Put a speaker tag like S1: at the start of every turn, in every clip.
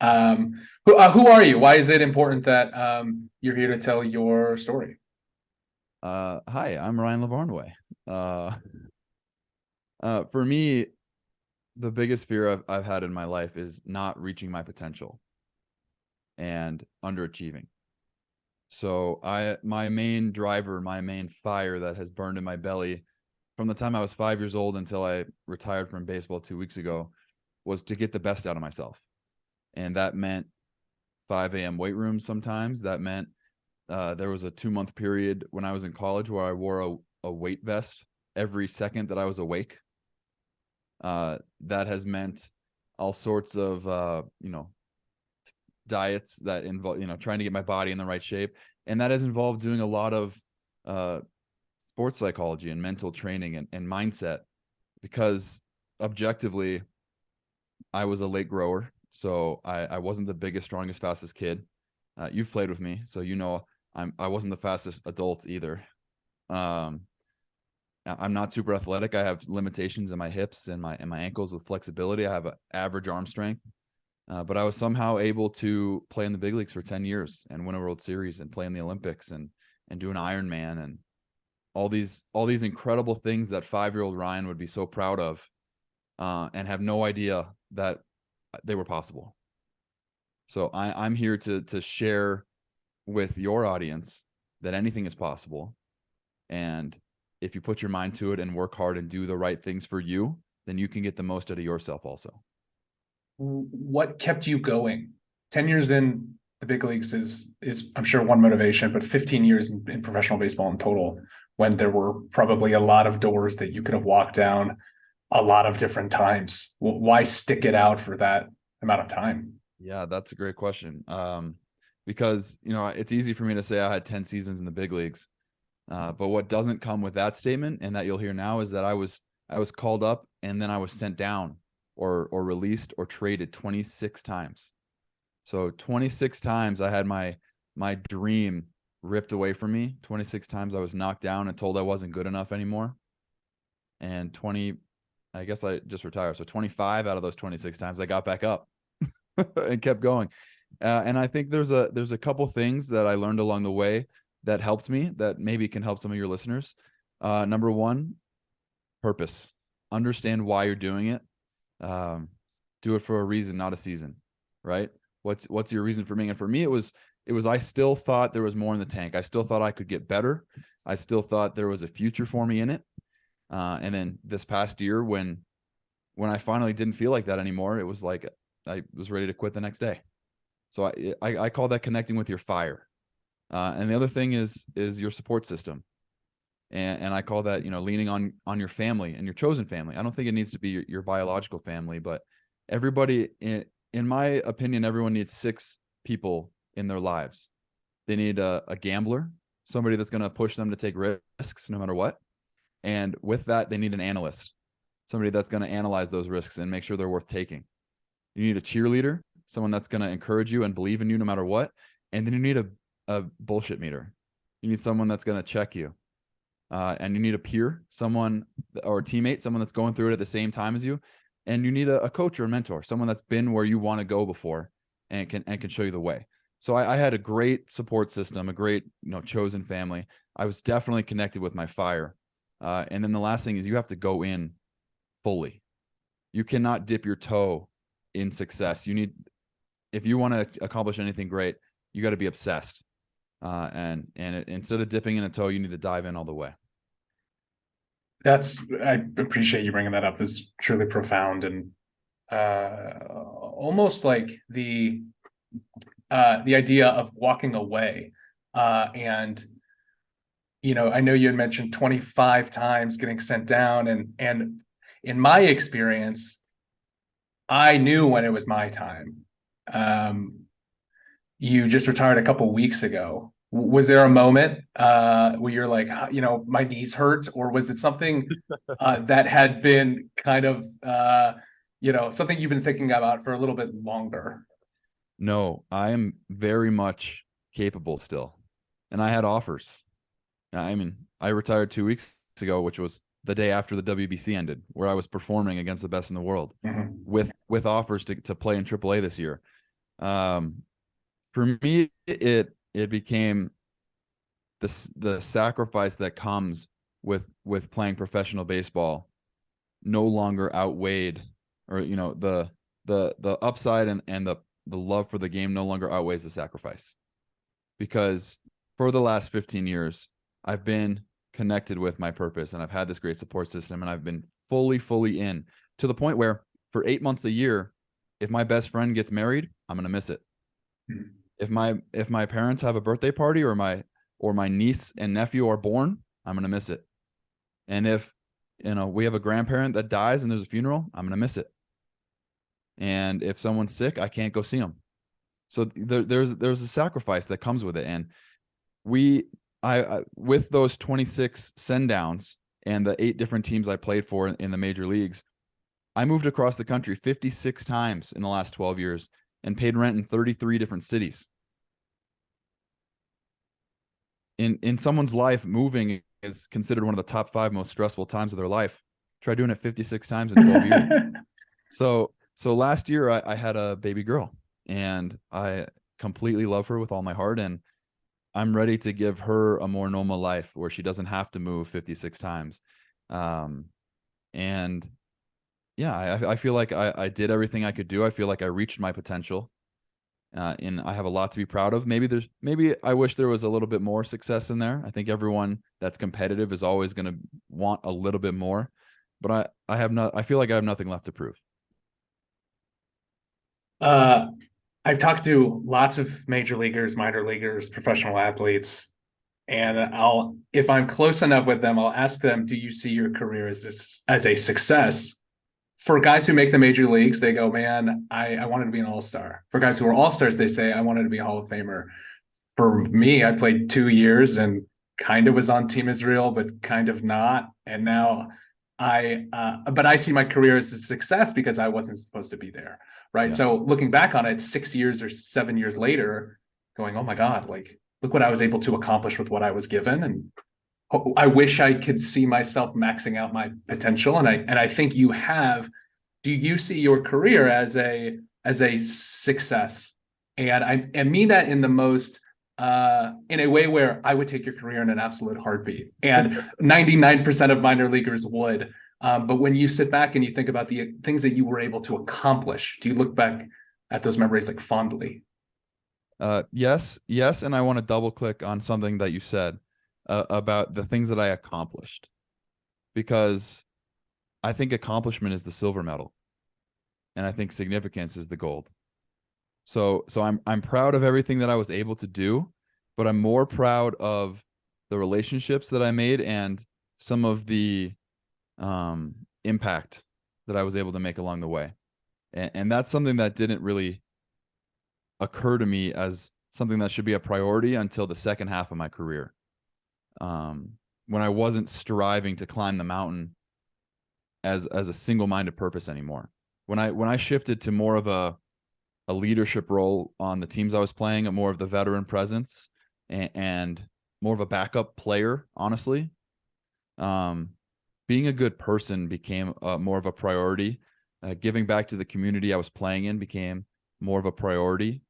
S1: Who are you? Why is it important that you're here to tell your story?
S2: Hi, I'm Ryan Lavarnway. Uh, for me, the biggest fear I've had in my life is not reaching my potential and underachieving. So my main driver, my main fire that has burned in my belly from the time I was 5 years old until I retired from baseball 2 weeks ago was to get the best out of myself. And that meant 5 a.m. weight rooms sometimes. That meant there was a 2-month period when I was in college where I wore a weight vest every second that I was awake. That has meant all sorts of, diets that involve, trying to get my body in the right shape. And that has involved doing a lot of sports psychology and mental training and mindset, because objectively, I was a late grower. So I wasn't the biggest, strongest, fastest kid. You've played with me, so I wasn't the fastest adult either. I'm not super athletic. I have limitations in my hips and my ankles with flexibility. I have an average arm strength, but I was somehow able to play in the big leagues for 10 years and win a World Series and play in the Olympics and do an Ironman and all these incredible things that 5-year-old Ryan would be so proud of, and have no idea that they were possible. So I'm here to share with your audience that anything is possible. And if you put your mind to it and work hard and do the right things for you, then you can get the most out of yourself also.
S1: What kept you going? 10 years in the big leagues is I'm sure one motivation, but 15 years in professional baseball in total, when there were probably a lot of doors that you could have walked down a lot of different times. Why stick it out for that amount of time?
S2: Yeah, that's a great question. Because, it's easy for me to say I had 10 seasons in the big leagues. But what doesn't come with that statement, and that you'll hear now, is that I was called up and then I was sent down or released or traded 26 times. So 26 times I had my dream ripped away from me. 26 times I was knocked down and told I wasn't good enough anymore. And I guess I just retired. So 25 out of those 26 times I got back up and kept going. And I think there's a couple things that I learned along the way that helped me, that maybe can help some of your listeners. Number one, purpose. Understand why you're doing it. Do it for a reason, not a season, right? What's your reason for being? And for me, it was I still thought there was more in the tank. I still thought I could get better. I still thought there was a future for me in it. And then this past year, when I finally didn't feel like that anymore, it was like I was ready to quit the next day. So I call that connecting with your fire. And the other thing is your support system. And I call that, leaning on your family and your chosen family. I don't think it needs to be your biological family, but everybody, in my opinion, everyone needs 6 people in their lives. They need a gambler, somebody that's going to push them to take risks no matter what. And with that, they need an analyst, somebody that's going to analyze those risks and make sure they're worth taking. You need a cheerleader, someone that's going to encourage you and believe in you no matter what. And then you need a bullshit meter. You need someone that's going to check you. And you need a peer, someone or a teammate, someone that's going through it at the same time as you. And you need a coach or a mentor, someone that's been where you want to go before and can show you the way. So I had a great support system, a great, chosen family. I was definitely connected with my fire. And then the last thing is you have to go in fully. You cannot dip your toe in success. If you want to accomplish anything great, you got to be obsessed. And instead of dipping in a toe, you need to dive in all the way.
S1: I appreciate you bringing that up. It's truly profound and almost like the idea of walking away. And I know you had mentioned 25 times getting sent down, and in my experience, I knew when it was my time. You just retired a couple weeks ago. Was there a moment where you're like, my knees hurt, or was it something that had been kind of, something you've been thinking about for a little bit longer?
S2: No, I am very much capable still. And I had offers. I mean, I retired 2 weeks ago, which was the day after the WBC ended, where I was performing against the best in the world, with offers to play in AAA this year. For me, it became the sacrifice that comes with playing professional baseball no longer outweighed, or the upside and the love for the game no longer outweighs the sacrifice. Because for the last 15 years, I've been connected with my purpose, and I've had this great support system, and I've been fully in, to the point where for 8 months a year, if my best friend gets married, I'm going to miss it. If my parents have a birthday party, or my niece and nephew are born, I'm going to miss it. And if we have a grandparent that dies and there's a funeral, I'm going to miss it. And if someone's sick, I can't go see them. So there's a sacrifice that comes with it. And I with those 26 send downs and the 8 different teams I played for in the major leagues, I moved across the country 56 times in the last 12 years and paid rent in 33 different cities. In someone's life, moving is considered one of the top 5 most stressful times of their life. Try doing it 56 times in 12 years. So last year I had a baby girl, and I completely love her with all my heart, and I'm ready to give her a more normal life where she doesn't have to move 56 times. And yeah, I feel like I did everything I could do. I feel like I reached my potential. And I have a lot to be proud of. Maybe I wish there was a little bit more success in there. I think everyone that's competitive is always going to want a little bit more, but I feel like I have nothing left to prove.
S1: I've talked to lots of major leaguers, minor leaguers, professional athletes, and if I'm close enough with them, I'll ask them, do you see your career as a success? For guys who make the major leagues, they go, man, I wanted to be an all-star. For guys who are all-stars, they say, I wanted to be a Hall of Famer. For me, I played 2 years and kind of was on Team Israel, but kind of not. And now but I see my career as a success because I wasn't supposed to be there. Right.
S2: Yeah.
S1: So looking back on it 6 years or 7 years later, going, oh my God, like, look what I was able to accomplish with what I was given. And I wish I could see myself maxing out my potential. And I think you have. Do you see your career as a success? And I mean that in the most in a way where I would take your career in an absolute heartbeat, and 99% of minor leaguers would. But when you sit back and you think about the things that you were able to accomplish, do you look back at those memories like fondly?
S2: Yes, and I want to double click on something that you said about the things that I accomplished, because I think accomplishment is the silver medal, and I think significance is the gold. So I'm proud of everything that I was able to do, but I'm more proud of the relationships that I made and some of the impact that I was able to make along the way. And that's something that didn't really occur to me as something that should be a priority until the second half of my career. When I wasn't striving to climb the mountain as a single-minded purpose anymore. When I shifted to more of a leadership role on the teams I was playing, more of the veteran presence and more of a backup player, honestly, being a good person became more of a priority. Giving back to the community I was playing in became more of a priority.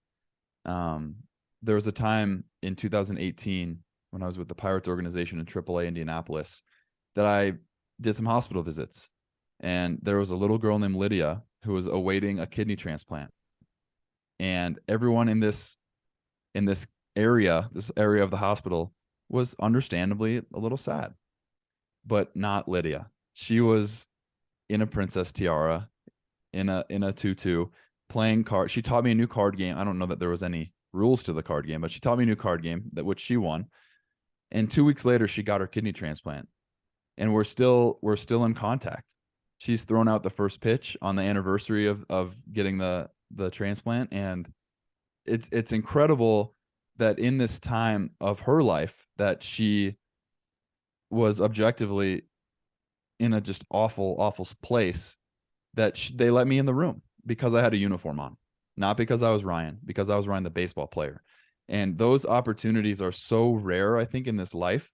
S2: There was a time in 2018 when I was with the Pirates organization in AAA Indianapolis that I did some hospital visits, and there was a little girl named Lydia who was awaiting a kidney transplant. And everyone in this area of the hospital was understandably a little sad, but not Lydia. She was in a princess tiara, in a tutu, playing cards. She taught me a new card game. I don't know that there was any rules to the card game, but she taught me a new card game which she won. And 2 weeks later, she got her kidney transplant, and we're still in contact. She's thrown out the first pitch on the anniversary of getting the transplant, and it's incredible that in this time of her life that she was objectively in a just awful place, that they let me in the room because I had a uniform on, not because I was Ryan, because I was Ryan the baseball player. And those opportunities are so rare, I think, in this life,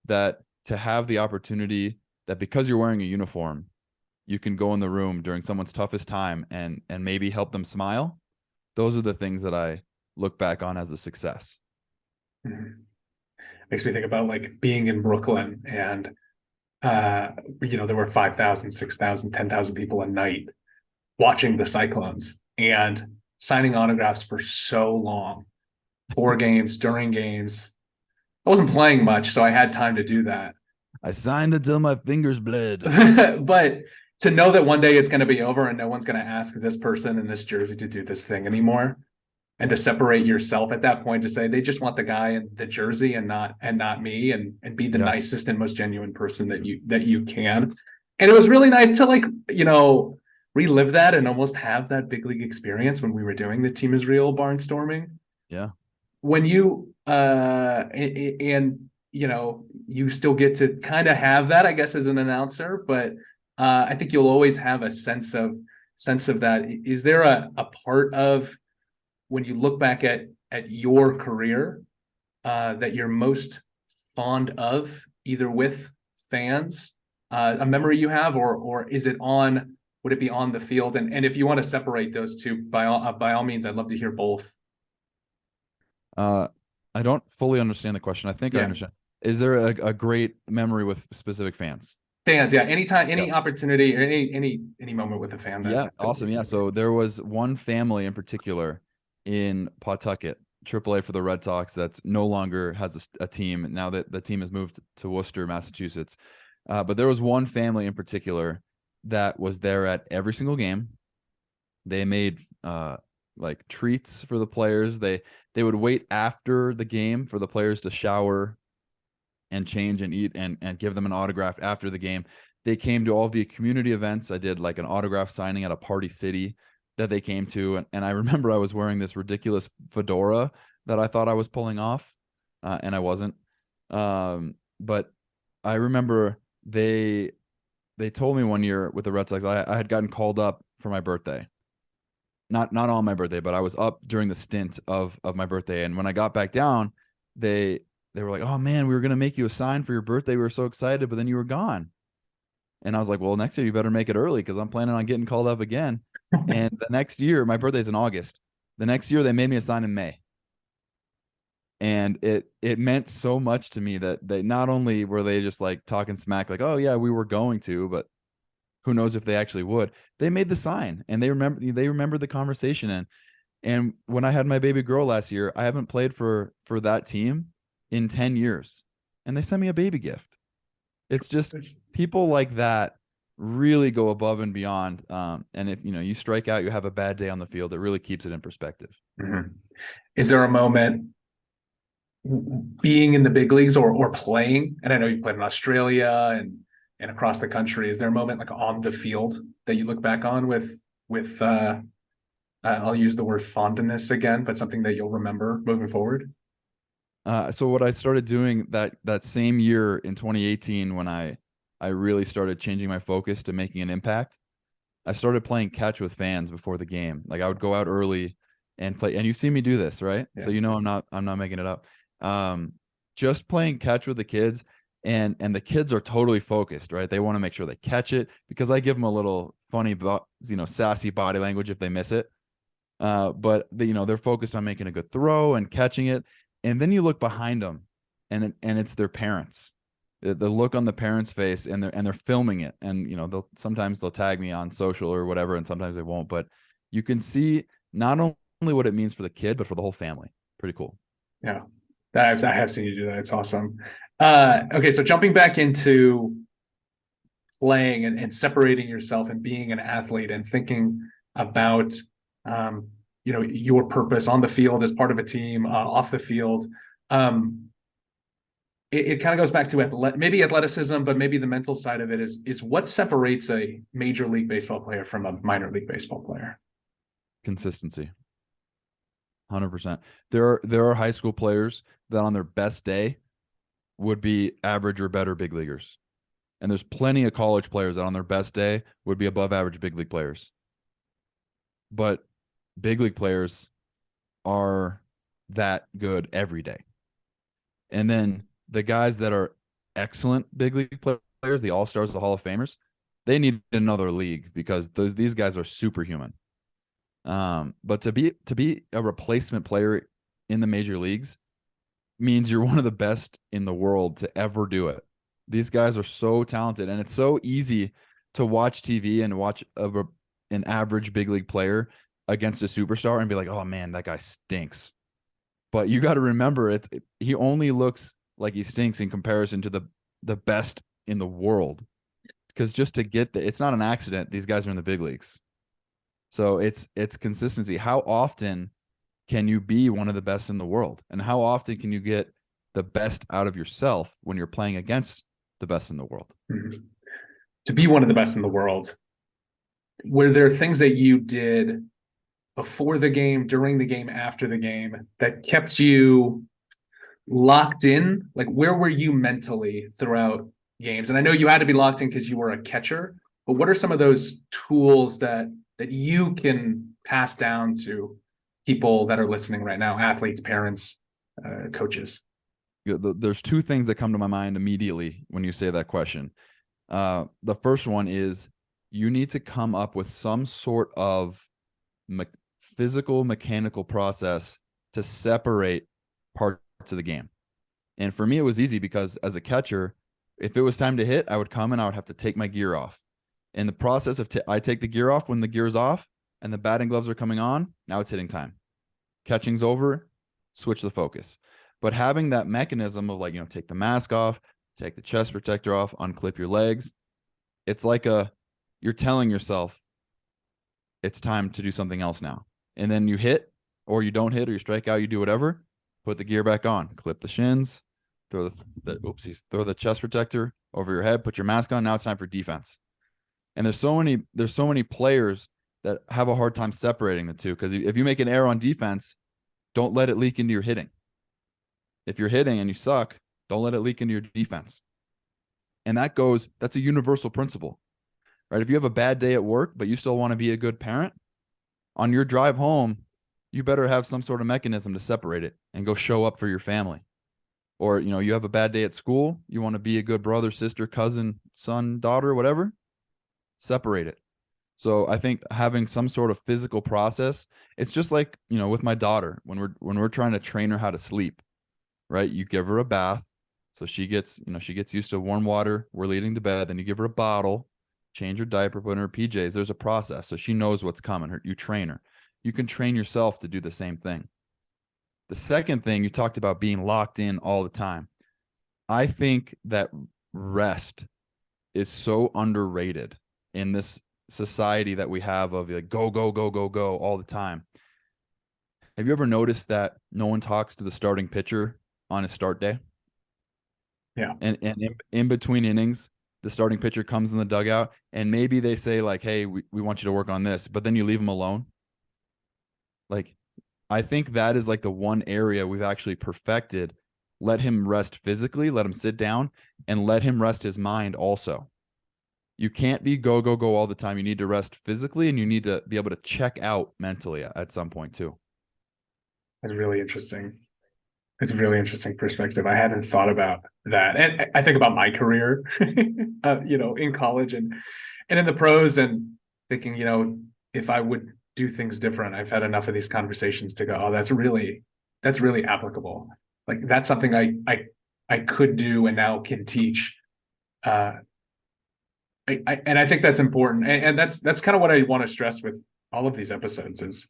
S2: that to have the opportunity that because you're wearing a uniform, you can go in the room during someone's toughest time and maybe help them smile, those are the things that I look back on as a success.
S1: Mhm. Makes me think about like being in Brooklyn and there were 5,000, 6,000, 10,000 people a night watching the Cyclones and signing autographs for so long, 4 games, during games. I wasn't playing much, so I had time to do that.
S2: I signed until my fingers bled.
S1: But to know that one day it's going to be over and no one's going to ask this person in this jersey to do this thing anymore, and to separate yourself at that point, to say they just want the guy in the jersey and not me, and be the
S2: Yeah.
S1: nicest and most genuine person that you can. And it was really nice to relive that and almost have that big league experience when we were doing the Team is Real barnstorming.
S2: Yeah.
S1: When you and you still get to kind of have that, I guess, as an announcer, but I think you'll always have a sense of that. Is there a part of when you look back at your career that you're most fond of, either with fans, a memory you have, or is it on? Would it be on the field? And if you want to separate those two, by all means, I'd love to hear both.
S2: I don't fully understand the question. I think I
S1: Yeah.
S2: understand. Is there a great memory with specific fans?
S1: Fans, yeah. Anytime, any
S2: Yes.
S1: opportunity, or any moment with a fan.
S2: Yeah, awesome. Yeah. So there was one family in particular in Pawtucket, AAA for the Red Sox, that's no longer has a team now that the team has moved to Worcester, Massachusetts. But there was one family in particular that was there at every single game. They made like treats for the players. They would wait after the game for the players to shower and change and eat and give them an autograph after the game. They came to all of the community events. I did like an autograph signing at a Party City that they came to. And I remember I was wearing this ridiculous fedora that I thought I was pulling off, and I wasn't. But I remember they told me one year with the Red Sox, I had gotten called up for my birthday. Not on my birthday, but I was up during the stint of my birthday. And when I got back down, they were like, "Oh man, we were gonna make you a sign for your birthday. We were so excited, but then you were gone." And I was like, "Well, next year you better make it early because I'm planning on getting called up again." And the next year, my birthday's in August. The next year they made me a sign in May. And it meant so much to me that they not only were they just like talking smack, like, "Oh yeah, we were going to," but who knows if they actually would. They made the sign and they remembered the conversation. And when I had my baby girl last year, I haven't played for that team in 10 years. And they sent me a baby gift. It's just people like that really go above and beyond. And if you strike out, you have a bad day on the field, it really keeps it in perspective.
S1: Mm-hmm. Is there a moment being in the big leagues or playing? And I know you've played in Australia and across the country. Is there a moment like on the field that you look back on with I'll use the word fondness again, but something that you'll remember moving forward?
S2: So what I started doing that same year in 2018, when I really started changing my focus to making an impact, I started playing catch with fans before the game. Like I would go out early and play, and you've seen me do this, right? Yeah. So I'm not making it up. Just playing catch with the kids, and the kids are totally focused, right? They want to make sure they catch it because I give them a little funny, sassy body language if they miss it. But they're focused on making a good throw and catching it. And then you look behind them, and it's their parents. The look on the parents' face, and they're filming it. And sometimes they'll tag me on social or whatever, and sometimes they won't. But you can see not only what it means for the kid, but for the whole family. Pretty cool.
S1: Yeah, I have seen you do that. It's awesome. Okay, so jumping back into playing and separating yourself and being an athlete and thinking about your purpose on the field as part of a team, off the field. It kind of goes back to maybe athleticism, but maybe the mental side of it is what separates a Major League Baseball player from a minor league baseball player?
S2: Consistency. 100%. There are high school players that on their best day would be average or better big leaguers. And there's plenty of college players that on their best day would be above average big league players. But big league players are that good every day. And then the guys that are excellent big league players, the all-stars, the Hall of Famers, they need another league because these guys are superhuman. But to be a replacement player in the major leagues means you're one of the best in the world to ever do it. These guys are so talented, and it's so easy to watch TV and watch an average big league player against a superstar and be like, oh man, that guy stinks. But you got to remember, he only looks like he stinks in comparison to the best in the world. Because just to get it's not an accident. These guys are in the big leagues. So it's consistency. How often can you be one of the best in the world? And how often can you get the best out of yourself when you're playing against the best in the world?
S1: Mm-hmm. To be one of the best in the world, were there things that you did before the game, during the game, after the game that kept you locked in? Like, where were you mentally throughout games? And I know you had to be locked in because you were a catcher, but what are some of those tools that you can pass down to people that are listening right now, athletes, parents, coaches?
S2: There's two things that come to my mind immediately when you say that question. The first one is you need to come up with some sort of physical, mechanical process to separate parts of the game. And for me, it was easy because as a catcher, if it was time to hit, I would come and I would have to take my gear off. In the process of I take the gear off when the gear's off and the batting gloves are coming on, now it's hitting time. Catching's over, switch the focus. But having that mechanism of like, take the mask off, take the chest protector off, unclip your legs. It's like you're telling yourself it's time to do something else now. And then you hit or you don't hit or you strike out, you do whatever, put the gear back on, clip the shins, throw the chest protector over your head, put your mask on. Now it's time for defense. And there's so many players that have a hard time separating the two, because if you make an error on defense, don't let it leak into your hitting. If you're hitting and you suck, don't let it leak into your defense. And that's a universal principle, right? If you have a bad day at work, but you still want to be a good parent, on your drive home, you better have some sort of mechanism to separate it and go show up for your family. Or, you have a bad day at school, you want to be a good brother, sister, cousin, son, daughter, whatever, separate it. So I think having some sort of physical process, it's just like, with my daughter, when we're trying to train her how to sleep, right? You give her a bath. So she gets used to warm water. We're leading to bed. Then you give her a bottle, change her diaper, put in her PJs. There's a process. So she knows what's coming. You train her. You can train yourself to do the same thing. The second thing, you talked about being locked in all the time. I think that rest is so underrated in this society that we have of like go, go, go, go, go all the time. Have you ever noticed that no one talks to the starting pitcher on his start day?
S1: Yeah.
S2: And in between innings, the starting pitcher comes in the dugout and maybe they say like, hey, we want you to work on this, but then you leave him alone. Like, I think that is like the one area we've actually perfected. Let him rest physically, let him sit down, and let him rest his mind also. You can't be go, go, go all the time. You need to rest physically, and you need to be able to check out mentally at some point too.
S1: That's really interesting. It's a really interesting perspective. I hadn't thought about that. And I think about my career, in college and in the pros, and thinking, if I would do things different. I've had enough of these conversations to go, oh, that's really applicable. Like, that's something I could do and now can teach. I think that's important. And that's kind of what I want to stress with all of these episodes, is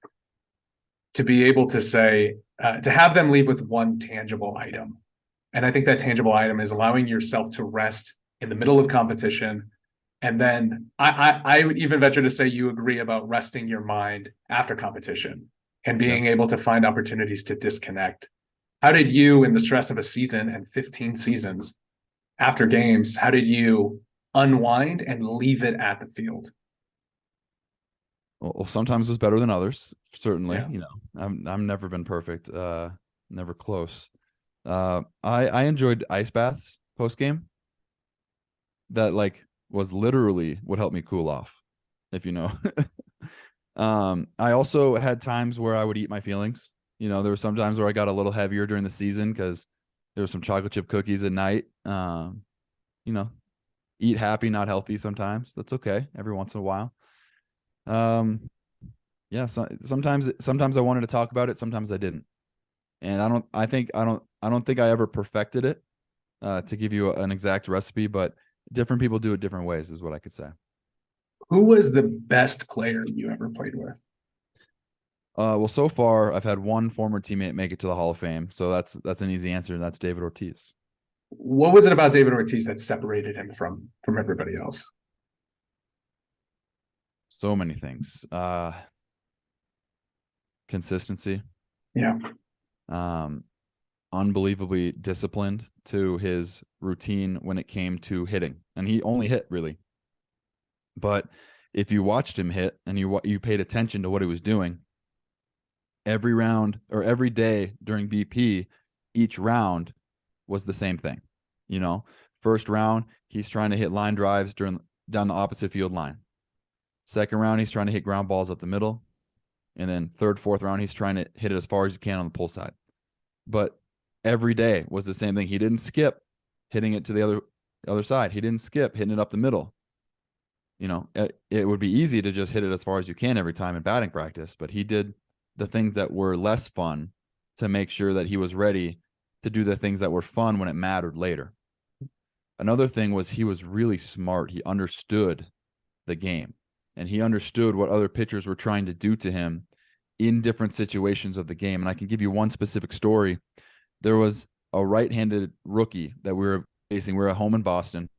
S1: to be able to say, to have them leave with one tangible item. And I think that tangible item is allowing yourself to rest in the middle of competition. And then I would even venture to say you agree about resting your mind after competition and being able to find opportunities to disconnect. How did you, in the stress of a season and 15 seasons after games, how did you unwind and leave it at the field?
S2: Well, sometimes it's better than others, certainly.
S1: Yeah.
S2: I've never been perfect, never close. I enjoyed ice baths post game. That like was literally what helped me cool off, if you know. I also had times where I would eat my feelings. There were some times where I got a little heavier during the season because there were some chocolate chip cookies at night. Eat happy, not healthy sometimes. That's okay every once in a while. Yeah. So, sometimes I wanted to talk about it. Sometimes I didn't. And I don't think I ever perfected it to give you an exact recipe, but different people do it different ways is what I could say.
S1: Who was the best player you ever played with?
S2: Well, so far I've had one former teammate make it to the Hall of Fame. So that's an easy answer. And that's David Ortiz.
S1: What was it about David Ortiz that separated him from everybody else?
S2: So many things. Consistency.
S1: Yeah.
S2: Unbelievably disciplined to his routine when it came to hitting. And he only hit really. But if you watched him hit and you paid attention to what he was doing, every round or every day during BP, each round was the same thing. You know, first round, he's trying to hit line drives down the opposite field line. Second round, he's trying to hit ground balls up the middle. And then third, fourth round, he's trying to hit it as far as he can on the pull side. But every day was the same thing. He didn't skip hitting it to the other side. He didn't skip hitting it up the middle. You know, it would be easy to just hit it as far as you can every time in batting practice, but he did the things that were less fun to make sure that he was ready to do the things that were fun when it mattered later. Another thing was he was really smart. He understood the game, and he understood what other pitchers were trying to do to him in different situations of the game. And I can give you one specific story. There was a right-handed rookie that we were facing. We were at home in Boston.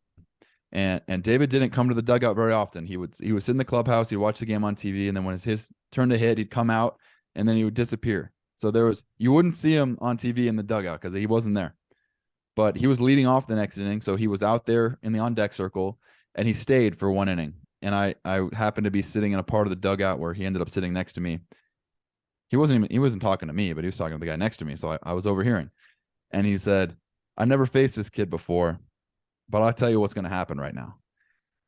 S2: And David didn't come to the dugout very often. He would sit in the clubhouse, he'd watch the game on TV, and then when it's his turn to hit, he'd come out and then he would disappear. So you wouldn't see him on TV in the dugout because he wasn't there. But he was leading off the next inning, so he was out there in the on-deck circle, and he stayed for one inning. And I happened to be sitting in a part of the dugout where he ended up sitting next to me. He wasn't talking to me, but he was talking to the guy next to me, so I was overhearing. And he said, "I never faced this kid before, but I'll tell you what's going to happen right now.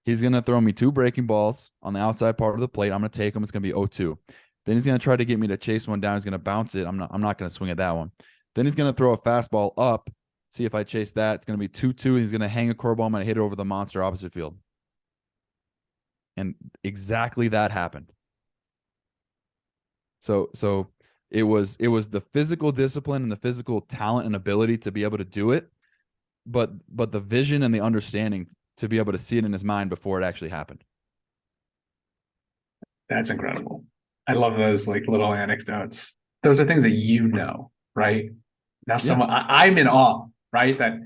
S2: He's going to throw me 2 breaking balls on the outside part of the plate. I'm going to take him. It's going to be 0-2. Then he's going to try to get me to chase one down. He's going to bounce it. I'm not going to swing at that one. Then he's going to throw a fastball up. See if I chase that. It's going to be 2-2. He's going to hang a curveball. I'm going to hit it over the monster opposite field." And exactly that happened. So it was the physical discipline and the physical talent and ability to be able to do it, but the vision and the understanding to be able to see it in his mind before it actually happened.
S1: That's incredible. I love those like little anecdotes. Those are things that right? Now I'm in awe, right? That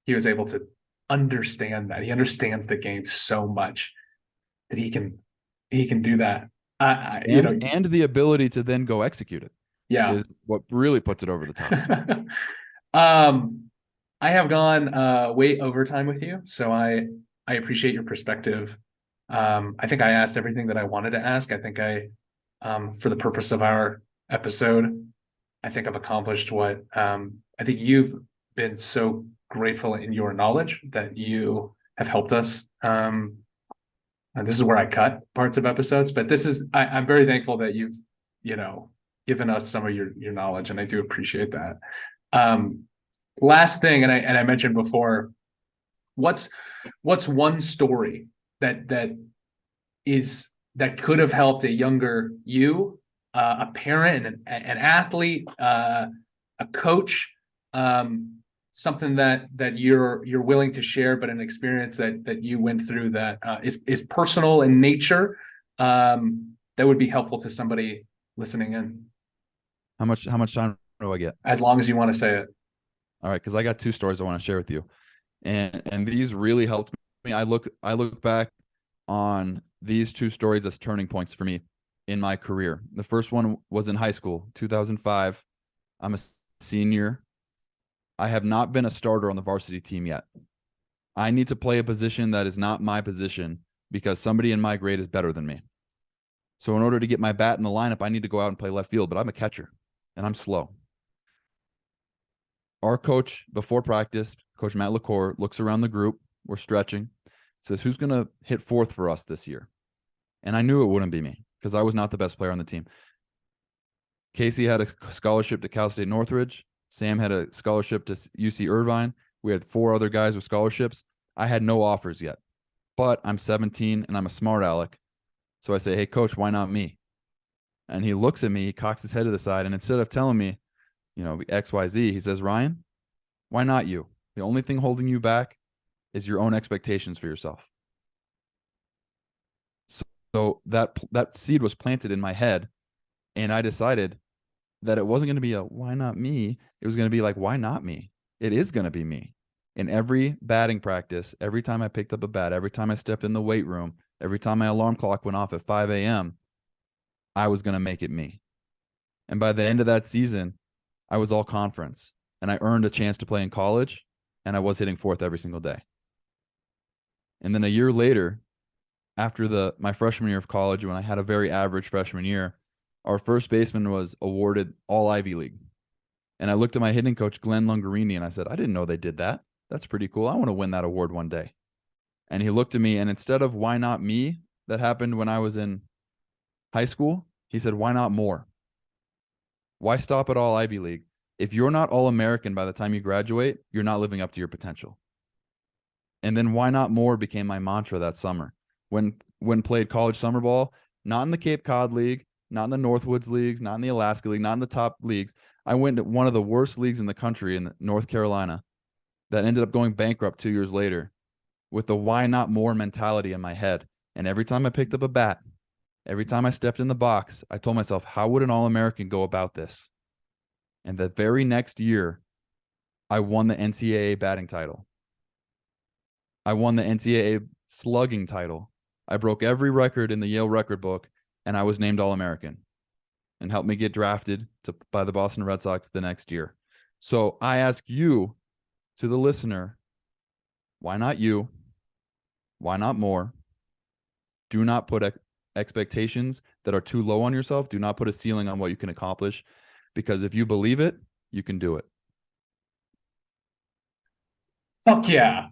S1: he was able to understand that. He understands the game so much that he can do that.
S2: And the ability to then go execute it.
S1: Yeah.
S2: Is what really puts it over the
S1: top. I have gone way overtime with you, so I appreciate your perspective. I think I asked everything that I wanted to ask. I think for the purpose of our episode, I think I've accomplished what I think you've been so grateful in your knowledge that you have helped us. And this is where I cut parts of episodes, but I'm very thankful that you've, given us some of your knowledge, and I do appreciate that. Last thing, and I mentioned before, what's one story that could have helped a younger you, a parent, an athlete, a coach, something that you're willing to share, but an experience that you went through that is personal in nature, that would be helpful to somebody listening in.
S2: How much time do I get?
S1: As long as you want to say it.
S2: All right, because I got 2 stories I want to share with you, and these really helped me. I look back on these 2 stories as turning points for me in my career. The first one was in high school, 2005. I'm a senior. I have not been a starter on the varsity team yet. I need to play a position that is not my position because somebody in my grade is better than me. So in order to get my bat in the lineup, I need to go out and play left field, but I'm a catcher and I'm slow. Our coach, before practice, Coach Matt LaCour, looks around the group. We're stretching. Says, "Who's going to hit 4th for us this year?" And I knew it wouldn't be me because I was not the best player on the team. Casey had a scholarship to Cal State Northridge. Sam had a scholarship to UC Irvine. We had 4 other guys with scholarships. I had no offers yet, but I'm 17 and I'm a smart aleck. So I say, "Hey, coach, why not me?" And he looks at me, he cocks his head to the side, and instead of telling me, you know, XYZ, he says, Ryan, why not you? The only thing holding you back is your own expectations for yourself. So that seed was planted in my head, and I decided that it wasn't going to be a why not me? It was going to be like, why not me? It is going to be me. In every batting practice, every time I picked up a bat, every time I stepped in the weight room, every time my alarm clock went off at 5 a.m., I was going to make it me. And by the end of that season, I was all conference, and I earned a chance to play in college, and I was hitting fourth every single day. And then a year later, after my freshman year of college, when I had a very average freshman year, our first baseman was awarded all Ivy League. And I looked at my hitting coach, Glenn Lungarini, and I said, I didn't know they did that. That's pretty cool. I want to win that award one day. And he looked at me, and instead of why not me, that happened when I was in high school, he said, why not more? Why stop at all Ivy League? If you're not all American by the time you graduate, you're not living up to your potential. And then why not more became my mantra that summer. When played college summer ball, not in the Cape Cod League, not in the Northwoods leagues, not in the Alaska League, not in the top leagues. I went to one of the worst leagues in the country in North Carolina that ended up going bankrupt 2 years later with the why not more mentality in my head. And every time I picked up a bat, every time I stepped in the box, I told myself, how would an All-American go about this? And the very next year, I won the NCAA batting title. I won the NCAA slugging title. I broke every record in the Yale record book, and I was named All-American and helped me get drafted by the Boston Red Sox the next year. So I ask you, to the listener, why not you? Why not more? Do not put expectations that are too low on yourself. Do not put a ceiling on what you can accomplish, because if you believe it, you can do it.
S1: Fuck yeah.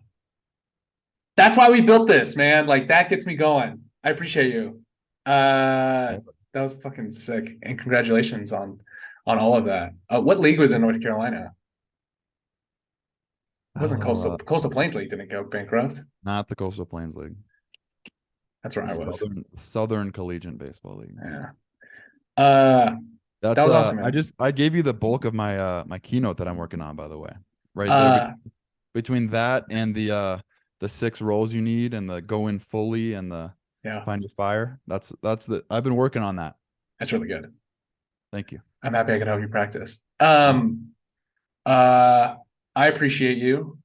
S1: That's why we built this, man. Like, that gets me going. I appreciate you. That was fucking sick. And congratulations on all of that. What league was in North Carolina? It wasn't Coastal Plains League didn't go bankrupt.
S2: Not the Coastal Plains League.
S1: That's where I was.
S2: Southern Collegiant Baseball League.
S1: Yeah.
S2: That
S1: was awesome, man.
S2: I gave you the bulk of my my keynote that I'm working on, by the way. Right there between that and the 6 roles you need and the go in fully and the find your fire. I've been working on that.
S1: That's really good.
S2: Thank you.
S1: I'm happy I could help you practice. I appreciate you.